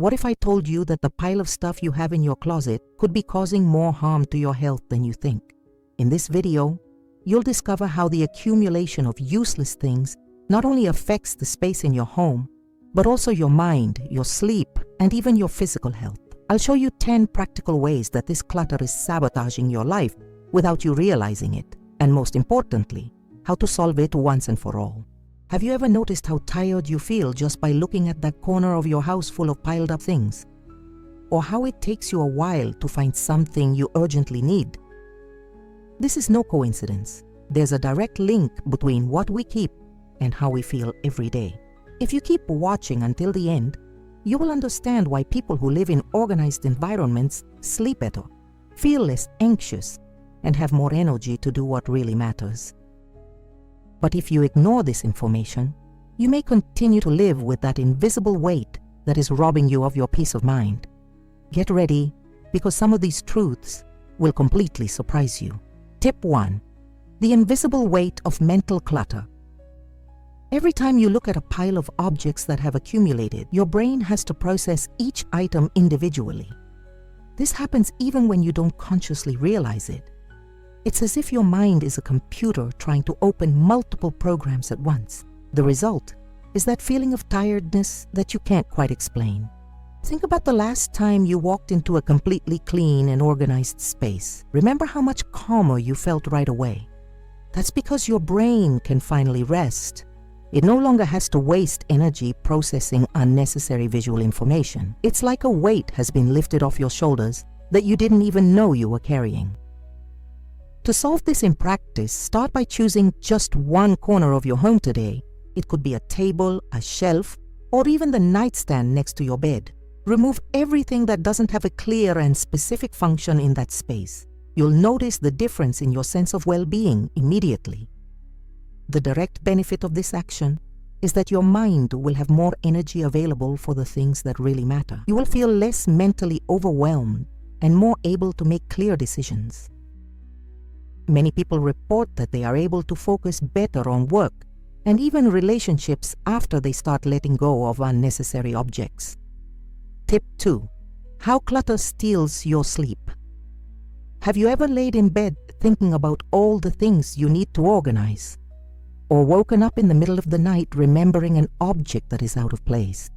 What if I told you that the pile of stuff you have in your closet could be causing more harm to your health than you think? In this video, you'll discover how the accumulation of useless things not only affects the space in your home, but also your mind, your sleep, and even your physical health. I'll show you 10 practical ways that this clutter is sabotaging your life without you realizing it, and most importantly, how to solve it once and for all. Have you ever noticed how tired you feel just by looking at that corner of your house full of piled up things? Or how it takes you a while to find something you urgently need? This is no coincidence. There's a direct link between what we keep and how we feel every day. If you keep watching until the end, you will understand why people who live in organized environments sleep better, feel less anxious, and have more energy to do what really matters. But if you ignore this information, you may continue to live with that invisible weight that is robbing you of your peace of mind. Get ready, because some of these truths will completely surprise you. Tip 1. The invisible weight of mental clutter. Every time you look at a pile of objects that have accumulated, your brain has to process each item individually. This happens even when you don't consciously realize it. It's as if your mind is a computer trying to open multiple programs at once. The result is that feeling of tiredness that you can't quite explain. Think about the last time you walked into a completely clean and organized space. Remember how much calmer you felt right away? That's because your brain can finally rest. It no longer has to waste energy processing unnecessary visual information. It's like a weight has been lifted off your shoulders that you didn't even know you were carrying. To solve this in practice, start by choosing just one corner of your home today. It could be a table, a shelf, or even the nightstand next to your bed. Remove everything that doesn't have a clear and specific function in that space. You'll notice the difference in your sense of well-being immediately. The direct benefit of this action is that your mind will have more energy available for the things that really matter. You will feel less mentally overwhelmed and more able to make clear decisions. Many people report that they are able to focus better on work and even relationships after they start letting go of unnecessary objects. Tip 2. How clutter steals your sleep. Have you ever laid in bed thinking about all the things you need to organize? Or woken up in the middle of the night remembering an object that is out of place?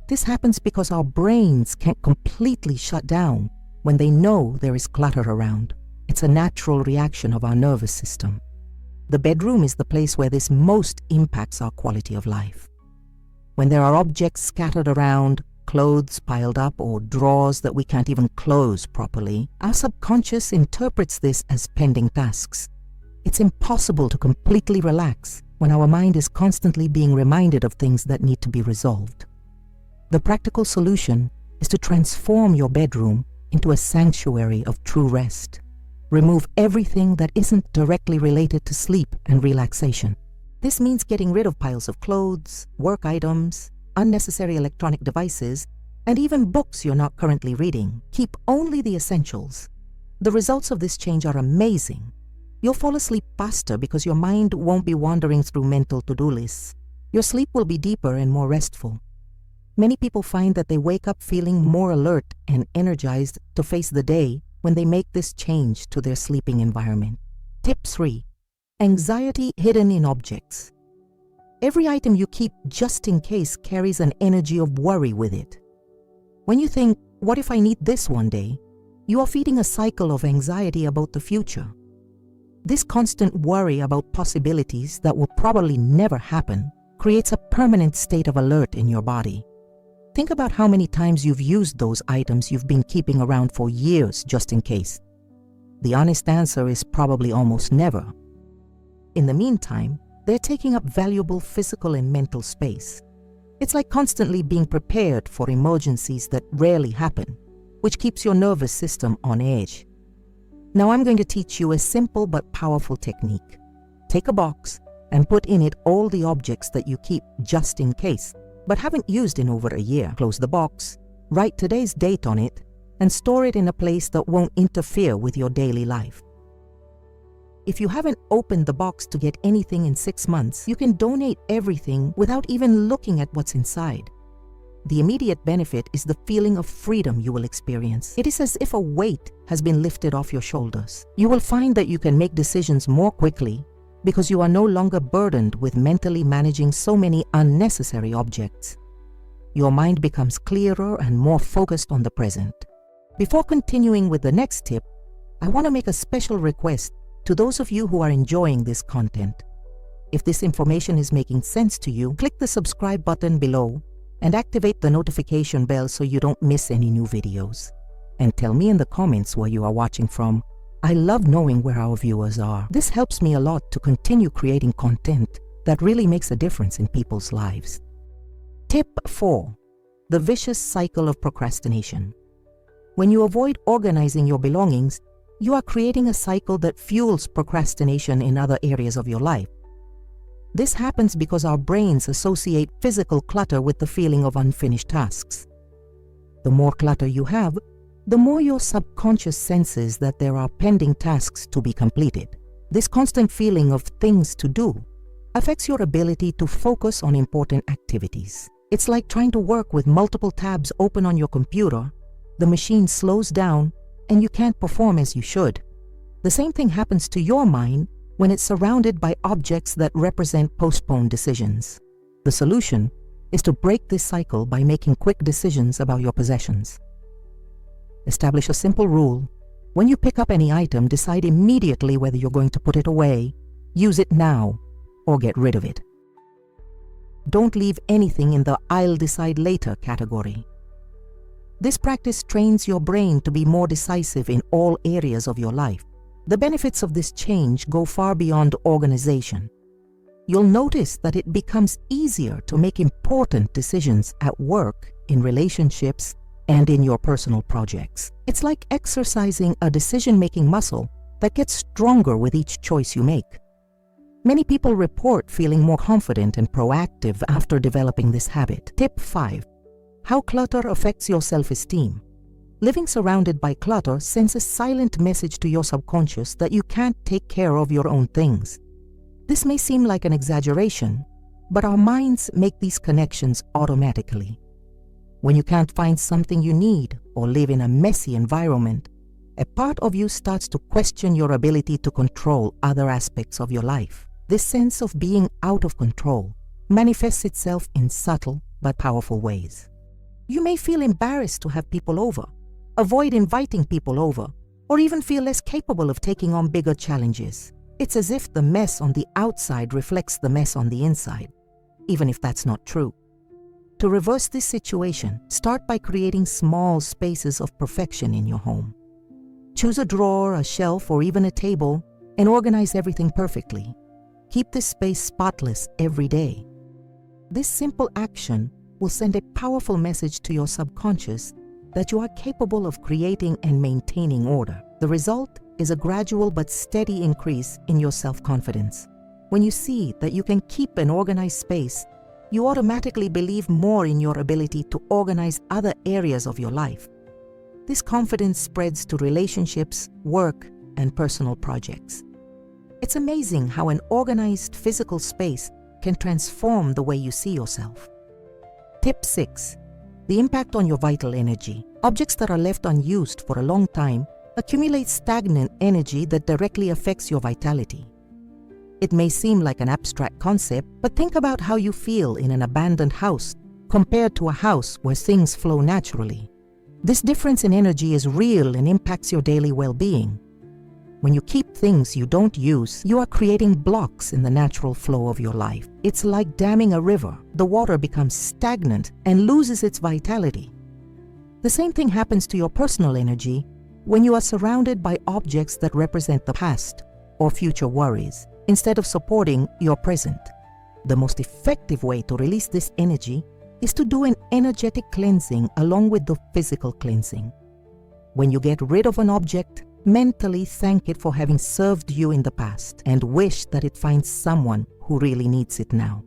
This happens because our brains can't completely shut down when they know there is clutter around. It's a natural reaction of our nervous system. The bedroom is the place where this most impacts our quality of life. When there are objects scattered around, clothes piled up, or drawers that we can't even close properly, our subconscious interprets this as pending tasks. It's impossible to completely relax when our mind is constantly being reminded of things that need to be resolved. The practical solution is to transform your bedroom into a sanctuary of true rest. Remove everything that isn't directly related to sleep and relaxation. This means getting rid of piles of clothes, work items, unnecessary electronic devices, and even books you're not currently reading. Keep only the essentials. The results of this change are amazing. You'll fall asleep faster because your mind won't be wandering through mental to-do lists. Your sleep will be deeper and more restful. Many people find that they wake up feeling more alert and energized to face the day when they make this change to their sleeping environment. Tip 3. Anxiety hidden in objects. Every item you keep just in case carries an energy of worry with it. When you think, what if I need this one day? You are feeding a cycle of anxiety about the future. This constant worry about possibilities that will probably never happen creates a permanent state of alert in your body. Think about how many times you've used those items you've been keeping around for years just in case. The honest answer is probably almost never. In the meantime, they're taking up valuable physical and mental space. It's like constantly being prepared for emergencies that rarely happen, which keeps your nervous system on edge. Now I'm going to teach you a simple but powerful technique. Take a box and put in it all the objects that you keep just in case, but haven't used in over a year. Close the box, write today's date on it, and store it in a place that won't interfere with your daily life. If you haven't opened the box to get anything in 6 months, you can donate everything without even looking at what's inside. The immediate benefit is the feeling of freedom you will experience. It is as if a weight has been lifted off your shoulders. You will find that you can make decisions more quickly because you are no longer burdened with mentally managing so many unnecessary objects. Your mind becomes clearer and more focused on the present. Before continuing with the next tip, I want to make a special request to those of you who are enjoying this content. If this information is making sense to you, click the subscribe button below and activate the notification bell so you don't miss any new videos. And tell me in the comments where you are watching from. I love knowing where our viewers are. This helps me a lot to continue creating content that really makes a difference in people's lives. Tip 4. The vicious cycle of procrastination. When you avoid organizing your belongings, you are creating a cycle that fuels procrastination in other areas of your life. This happens because our brains associate physical clutter with the feeling of unfinished tasks. The more clutter you have, the more your subconscious senses that there are pending tasks to be completed. This constant feeling of things to do affects your ability to focus on important activities. It's like trying to work with multiple tabs open on your computer. The machine slows down and you can't perform as you should. The same thing happens to your mind when it's surrounded by objects that represent postponed decisions. The solution is to break this cycle by making quick decisions about your possessions. Establish a simple rule. When you pick up any item, decide immediately whether you're going to put it away, use it now, or get rid of it. Don't leave anything in the "I'll decide later" category. This practice trains your brain to be more decisive in all areas of your life. The benefits of this change go far beyond organization. You'll notice that it becomes easier to make important decisions at work, in relationships, and in your personal projects. It's like exercising a decision-making muscle that gets stronger with each choice you make. Many people report feeling more confident and proactive after developing this habit. Tip 5. How clutter affects your self-esteem. Living surrounded by clutter sends a silent message to your subconscious that you can't take care of your own things. This may seem like an exaggeration, but our minds make these connections automatically. When you can't find something you need or live in a messy environment, a part of you starts to question your ability to control other aspects of your life. This sense of being out of control manifests itself in subtle but powerful ways. You may feel embarrassed to have people over, avoid inviting people over, or even feel less capable of taking on bigger challenges. It's as if the mess on the outside reflects the mess on the inside, even if that's not true. To reverse this situation, start by creating small spaces of perfection in your home. Choose a drawer, a shelf, or even a table, and organize everything perfectly. Keep this space spotless every day. This simple action will send a powerful message to your subconscious that you are capable of creating and maintaining order. The result is a gradual but steady increase in your self-confidence. When you see that you can keep an organized space, you automatically believe more in your ability to organize other areas of your life. This confidence spreads to relationships, work, and personal projects. It's amazing how an organized physical space can transform the way you see yourself. Tip 6. The impact on your vital energy. Objects that are left unused for a long time accumulate stagnant energy that directly affects your vitality. It may seem like an abstract concept, but think about how you feel in an abandoned house compared to a house where things flow naturally. This difference in energy is real and impacts your daily well-being. When you keep things you don't use, you are creating blocks in the natural flow of your life. It's like damming a river. The water becomes stagnant and loses its vitality. The same thing happens to your personal energy when you are surrounded by objects that represent the past or future worries, instead of supporting your present. The most effective way to release this energy is to do an energetic cleansing along with the physical cleansing. When you get rid of an object, mentally thank it for having served you in the past and wish that it finds someone who really needs it now.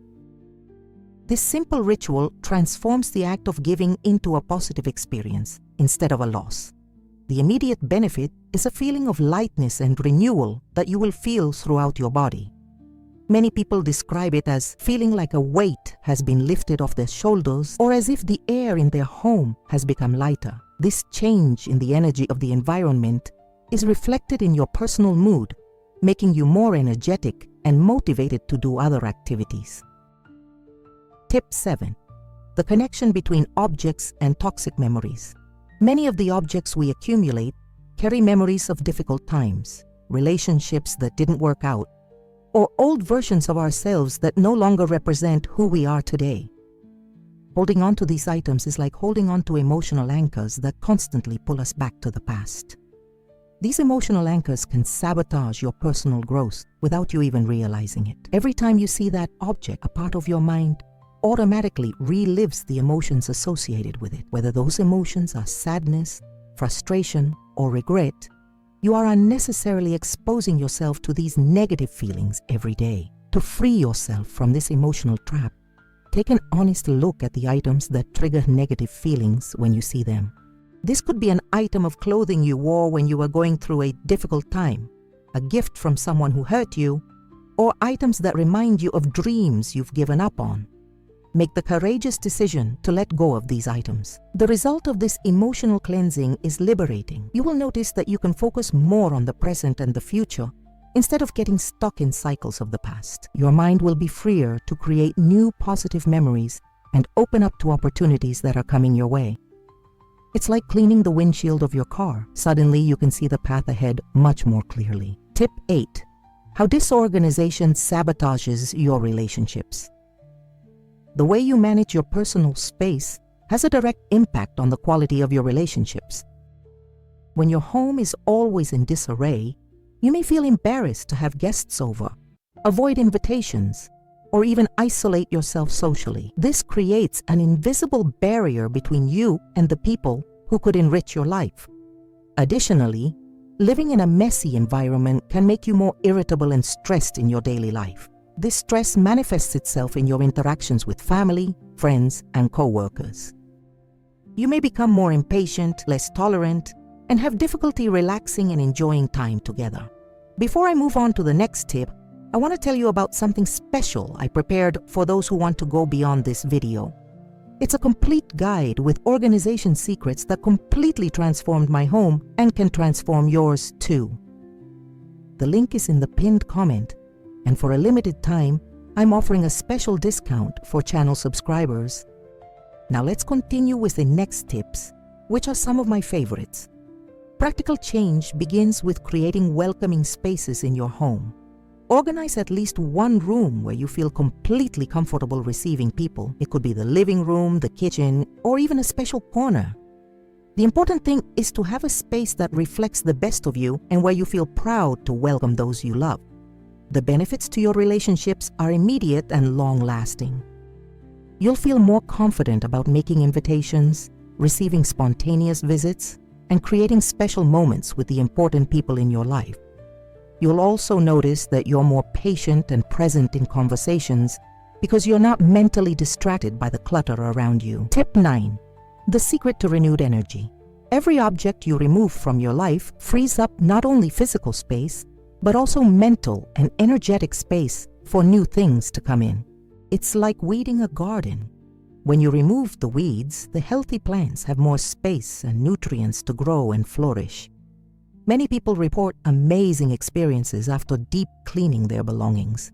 This simple ritual transforms the act of giving into a positive experience instead of a loss. The immediate benefit is a feeling of lightness and renewal that you will feel throughout your body. Many people describe it as feeling like a weight has been lifted off their shoulders, or as if the air in their home has become lighter. This change in the energy of the environment is reflected in your personal mood, making you more energetic and motivated to do other activities. Tip 7. The connection between objects and toxic memories. Many of the objects we accumulate carry memories of difficult times, relationships that didn't work out, or old versions of ourselves that no longer represent who we are today. Holding on to these items is like holding on to emotional anchors that constantly pull us back to the past. These emotional anchors can sabotage your personal growth without you even realizing it. Every time you see that object, a part of your mind automatically relives the emotions associated with it. Whether those emotions are sadness, frustration, or regret, you are unnecessarily exposing yourself to these negative feelings every day. To free yourself from this emotional trap, take an honest look at the items that trigger negative feelings when you see them. This could be an item of clothing you wore when you were going through a difficult time, a gift from someone who hurt you, or items that remind you of dreams you've given up on. Make the courageous decision to let go of these items. The result of this emotional cleansing is liberating. You will notice that you can focus more on the present and the future instead of getting stuck in cycles of the past. Your mind will be freer to create new positive memories and open up to opportunities that are coming your way. It's like cleaning the windshield of your car. Suddenly, you can see the path ahead much more clearly. Tip 8. How disorganization sabotages your relationships. The way you manage your personal space has a direct impact on the quality of your relationships. When your home is always in disarray, you may feel embarrassed to have guests over, avoid invitations, or even isolate yourself socially. This creates an invisible barrier between you and the people who could enrich your life. Additionally, living in a messy environment can make you more irritable and stressed in your daily life. This stress manifests itself in your interactions with family, friends, and co-workers. You may become more impatient, less tolerant, and have difficulty relaxing and enjoying time together. Before I move on to the next tip, I want to tell you about something special I prepared for those who want to go beyond this video. It's a complete guide with organization secrets that completely transformed my home and can transform yours too. The link is in the pinned comment, and for a limited time, I'm offering a special discount for channel subscribers. Now let's continue with the next tips, which are some of my favorites. Practical change begins with creating welcoming spaces in your home. Organize at least one room where you feel completely comfortable receiving people. It could be the living room, the kitchen, or even a special corner. The important thing is to have a space that reflects the best of you and where you feel proud to welcome those you love. The benefits to your relationships are immediate and long-lasting. You'll feel more confident about making invitations, receiving spontaneous visits, and creating special moments with the important people in your life. You'll also notice that you're more patient and present in conversations because you're not mentally distracted by the clutter around you. Tip 9. The secret to renewed energy. Every object you remove from your life frees up not only physical space, but also mental and energetic space for new things to come in. It's like weeding a garden. When you remove the weeds, the healthy plants have more space and nutrients to grow and flourish. Many people report amazing experiences after deep cleaning their belongings.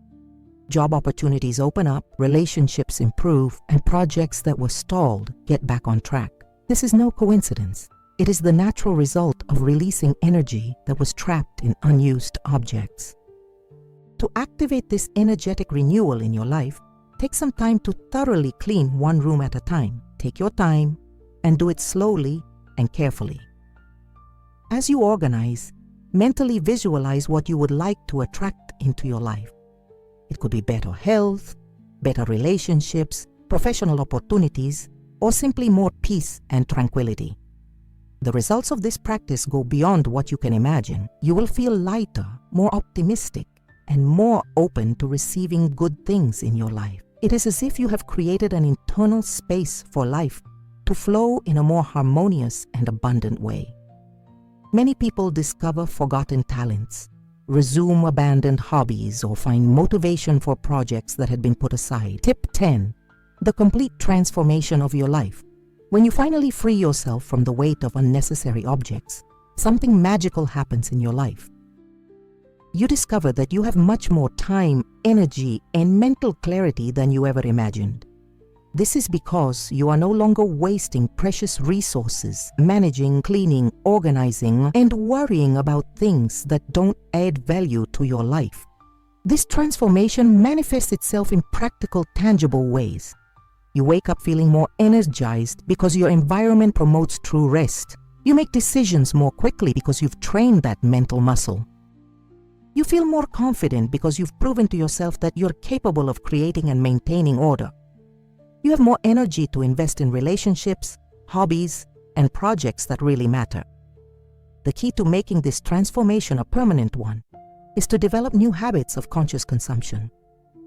Job opportunities open up, relationships improve, and projects that were stalled get back on track. This is no coincidence. It is the natural result of releasing energy that was trapped in unused objects. To activate this energetic renewal in your life, take some time to thoroughly clean one room at a time. Take your time and do it slowly and carefully. As you organize, mentally visualize what you would like to attract into your life. It could be better health, better relationships, professional opportunities, or simply more peace and tranquility. The results of this practice go beyond what you can imagine. You will feel lighter, more optimistic, and more open to receiving good things in your life. It is as if you have created an internal space for life to flow in a more harmonious and abundant way. Many people discover forgotten talents, resume abandoned hobbies, or find motivation for projects that had been put aside. Tip 10. The complete transformation of your life. When you finally free yourself from the weight of unnecessary objects, something magical happens in your life. You discover that you have much more time, energy, and mental clarity than you ever imagined. This is because you are no longer wasting precious resources managing, cleaning, organizing, and worrying about things that don't add value to your life. This transformation manifests itself in practical, tangible ways. You wake up feeling more energized because your environment promotes true rest. You make decisions more quickly because you've trained that mental muscle. You feel more confident because you've proven to yourself that you're capable of creating and maintaining order. You have more energy to invest in relationships, hobbies, and projects that really matter. The key to making this transformation a permanent one is to develop new habits of conscious consumption.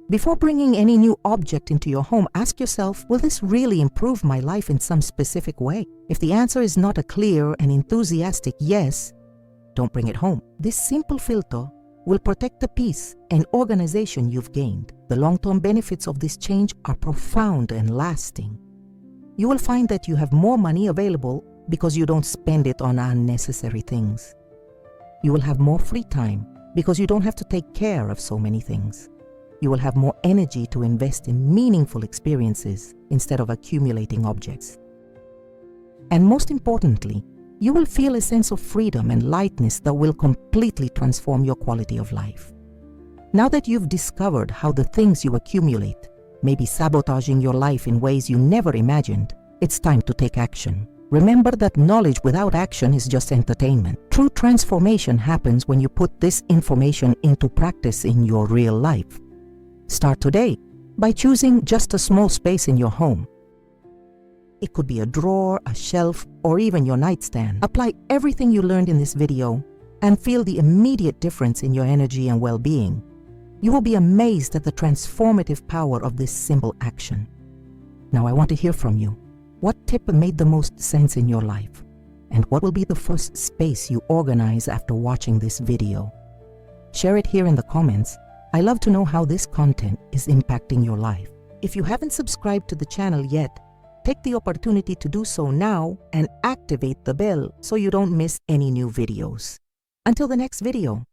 Before bringing any new object into your home, ask yourself, will this really improve my life in some specific way? If the answer is not a clear and enthusiastic yes, don't bring it home. This simple filter will protect the peace and organization you've gained. The long-term benefits of this change are profound and lasting. You will find that you have more money available because you don't spend it on unnecessary things. You will have more free time because you don't have to take care of so many things. You will have more energy to invest in meaningful experiences instead of accumulating objects. And most importantly, you will feel a sense of freedom and lightness that will completely transform your quality of life. Now that you've discovered how the things you accumulate may be sabotaging your life in ways you never imagined, it's time to take action. Remember that knowledge without action is just entertainment. True transformation happens when you put this information into practice in your real life. Start today by choosing just a small space in your home. It could be a drawer, a shelf, or even your nightstand. Apply everything you learned in this video and feel the immediate difference in your energy and well-being. You will be amazed at the transformative power of this simple action. Now I want to hear from you. What tip made the most sense in your life? And what will be the first space you organize after watching this video? Share it here in the comments. I love to know how this content is impacting your life. If you haven't subscribed to the channel yet, take the opportunity to do so now and activate the bell so you don't miss any new videos. Until the next video,